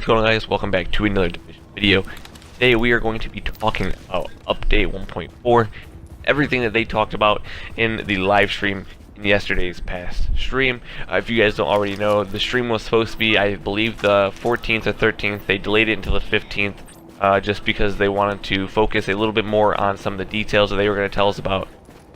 what's going on, guys? Welcome back to another Division video. Today we are going to be talking about update 1.4, everything that they talked about in the live stream in yesterday's past stream. If you guys don't already know, the stream was supposed to be, I believe, the 14th or 13th. They delayed it until the 15th just because they wanted to focus a little bit more on some of the details that they were going to tell us about.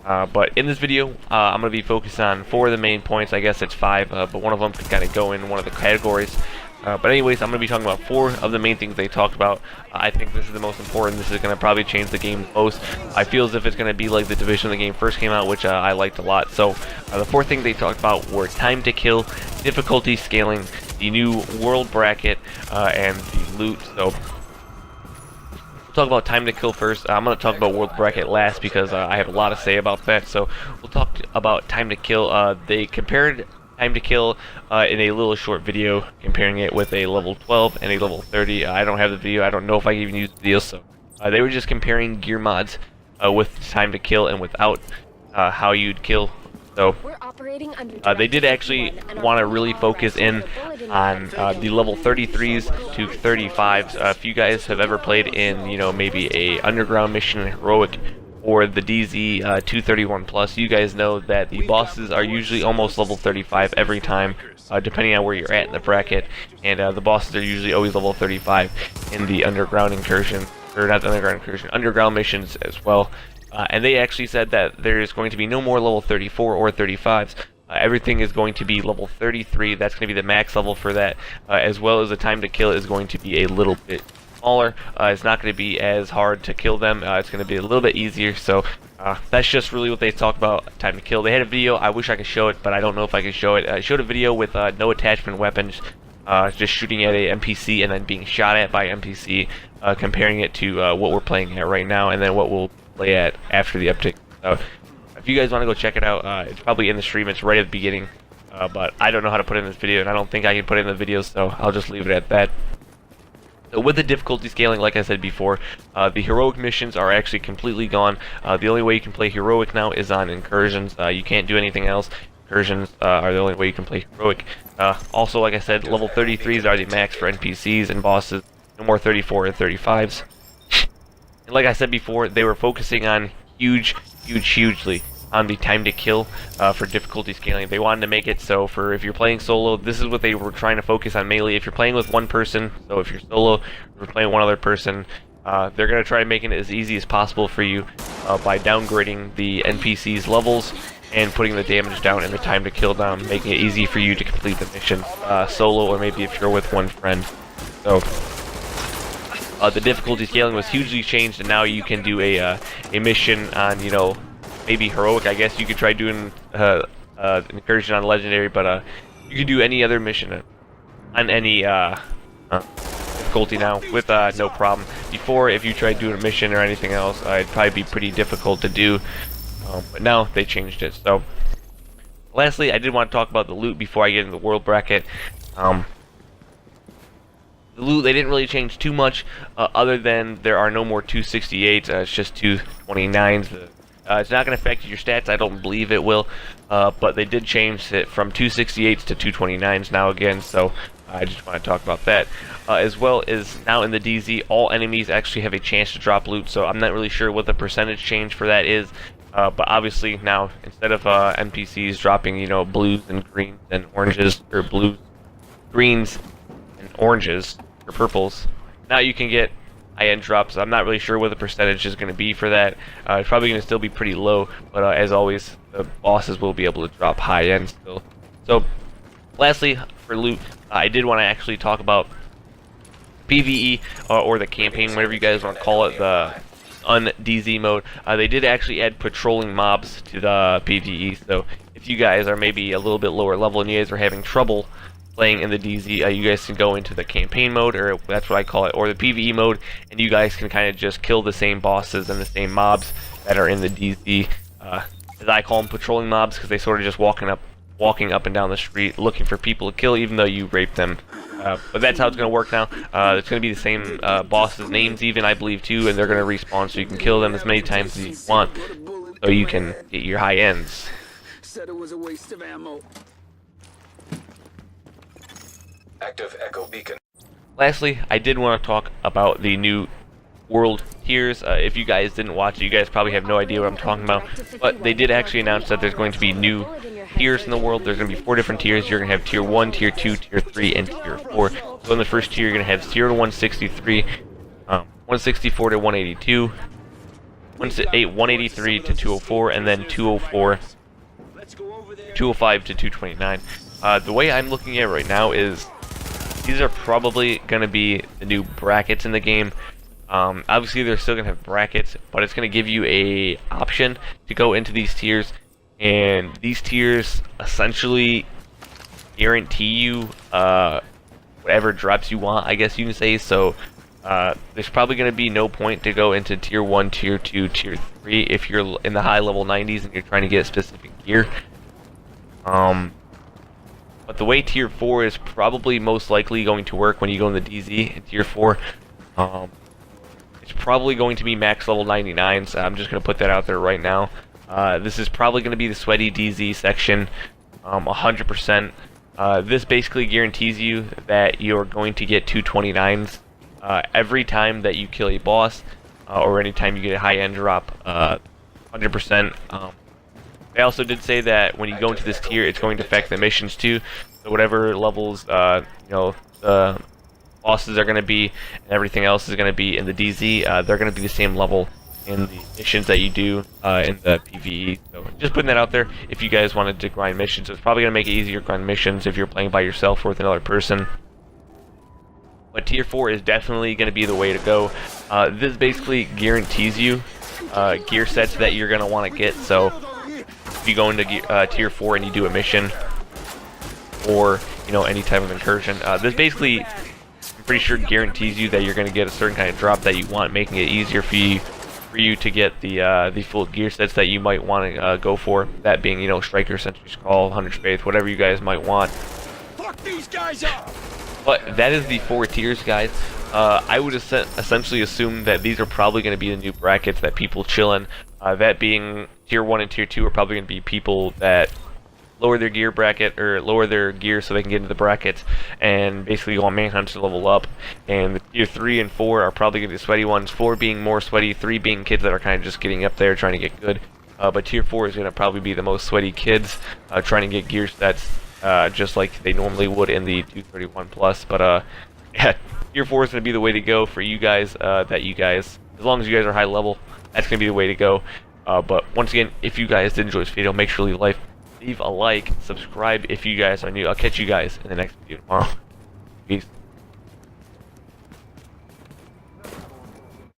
But in this video, I'm going to be focused on 4 of the main points. I guess it's 5, but one of them could kind of go in one of the categories. But anyways, I'm going to be talking about 4 of the main things they talked about. I think this is the most important. This is going to probably change the game the most. I feel as if it's going to be like the Division when the game first came out, which I liked a lot. So the 4 things they talked about were time to kill, difficulty scaling, the new world bracket, and the loot. So talk about time to kill first. I'm going to talk about world bracket last because I have a lot to say about that. So we'll talk about time to kill. They compared time to kill in a little short video, comparing it with a level 12 and a level 30. I don't have the video. I don't know if I can even use the video. So they were just comparing gear mods with time to kill and without how you'd kill. So they did actually want to really focus in on the level 33s to 35s. If you guys have ever played in, you know, maybe a underground mission, heroic, or the DZ 231 plus, you guys know that the bosses are usually almost level 35 every time, depending on where you're at in the bracket. And the bosses are usually always level 35 in the underground incursion, or not the underground incursion, underground missions as well. And they actually said that there is going to be no more level 34 or 35s. Everything is going to be level 33. That's going to be the max level for that, as well as the time to kill is going to be a little bit smaller. It's not going to be as hard to kill them. It's going to be a little bit easier. So that's just really what they talked about, time to kill. They had a video. I wish I could show it, but I don't know if I can show it. I showed a video with no attachment weapons, just shooting at a NPC and then being shot at by NPC, comparing it to what we're playing at right now and then what we'll play at after the update. So if you guys want to go check it out, it's probably in the stream. It's right at the beginning, but I don't know how to put it in this video, and I don't think I can put it in the video, so I'll just leave it at that. So with the difficulty scaling, like I said before, the heroic missions are actually completely gone. The only way you can play heroic now is on incursions. You can't do anything else. Incursions are the only way you can play heroic. Also, like I said, level 33s are the max for NPCs and bosses. No more 34 or 35s. And like I said before, they were focusing on hugely on the time to kill for difficulty scaling. They wanted to make it so for if you're playing solo, this is what they were trying to focus on mainly. If you're playing with one person, so if you're solo, or you're playing one other person, they're going to try making it as easy as possible for you by downgrading the NPC's levels and putting the damage down and the time to kill down, making it easy for you to complete the mission solo, or maybe if you're with one friend. So the difficulty scaling was hugely changed, and now you can do a mission on, you know, maybe heroic. I guess you could try doing an incursion on legendary, but you can do any other mission on any difficulty now with no problem. Before, if you tried doing a mission or anything else, it'd probably be pretty difficult to do, but now they changed it. So lastly, I did want to talk about the loot before I get into the world bracket. The loot, they didn't really change too much, other than there are no more 268s. It's just 229s. It's not going to affect your stats. I don't believe it will, but they did change it from 268s to 229s now again, so I just want to talk about that. As well as now in the DZ, all enemies actually have a chance to drop loot, so I'm not really sure what the percentage change for that is, but obviously now, instead of NPCs dropping, you know, blues and greens and oranges, or blues, greens, and oranges, or purples, now you can get high-end drops. I'm not really sure what the percentage is going to be for that. It's probably going to still be pretty low, but as always, the bosses will be able to drop high-end still. So lastly, for loot, I did want to actually talk about PvE, or the campaign, whatever you guys want to call it, the un-DZ mode. They did actually add patrolling mobs to the PvE, so if you guys are maybe a little bit lower level and you guys are having trouble playing in the DZ, you guys can go into the campaign mode, or that's what I call it, or the PvE mode, and you guys can kind of just kill the same bosses and the same mobs that are in the DZ. As I call them, patrolling mobs, because they sort of just walking up and down the street looking for people to kill, even though you raped them. But that's how it's going to work now. It's going to be the same bosses' names even, I believe, too, and they're going to respawn, so you can kill them as many times as you want, so you can get your high ends. Said it was a waste of ammo. Active echo beacon. Lastly, I did want to talk about the new world tiers. If you guys didn't watch it, you guys probably have no idea what I'm talking about, but they did actually announce that there's going to be new tiers in the world. There's going to be 4 different tiers. You're going to have tier 1, tier 2, tier 3, and tier 4. So in the first tier, you're going to have 0 to 163, 164 to 182, 183 to 204, and then 205 to 229. The way I'm looking at it right now is these are probably going to be the new brackets in the game. Obviously they're still going to have brackets, but it's going to give you a option to go into these tiers, and these tiers essentially guarantee you whatever drops you want, I guess you can say. So there's probably going to be no point to go into tier 1, tier 2, tier 3 if you're in the high level 90s and you're trying to get specific gear. But the way tier 4 is probably most likely going to work when you go in the DZ in tier 4, it's probably going to be max level 99, so I'm just going to put that out there right now. This is probably going to be the sweaty DZ section, 100%. This basically guarantees you that you're going to get 229s every time that you kill a boss, or anytime you get a high-end drop, 100%. They also did say that when you go into this tier, it's going to affect the missions too. So whatever levels, the bosses are going to be, and everything else is going to be in the DZ, they're going to be the same level in the missions that you do in the PvE. So just putting that out there. If you guys wanted to grind missions, it's probably going to make it easier to grind missions if you're playing by yourself or with another person. But tier 4 is definitely going to be the way to go. This basically guarantees you gear sets that you're going to want to get. So if you go into tier 4 and you do a mission or any type of incursion, this basically, I'm pretty sure, guarantees you that you're going to get a certain kind of drop that you want, making it easier for you to get the full gear sets that you might want to go for. That being Striker, Sentry's Call, Hunter's Faith, whatever you guys might want. Fuck these guys up! But that is the 4 tiers, guys. I would essentially assume that these are probably going to be the new brackets that people chill in. That being tier 1 and tier 2 are probably going to be people that lower their gear bracket, or lower their gear so they can get into the brackets and basically go on manhunt to level up. And the tier 3 and 4 are probably going to be the sweaty ones, 4 being more sweaty, 3 being kids that are kind of just getting up there trying to get good. But tier 4 is going to probably be the most sweaty kids trying to get gear sets just like they normally would in the 231 plus. But yeah, tier 4 is going to be the way to go for you guys, as long as you guys are high level, that's going to be the way to go. But once again, if you guys did enjoy this video, make sure to leave a like, subscribe if you guys are new. I'll catch you guys in the next video tomorrow. Peace.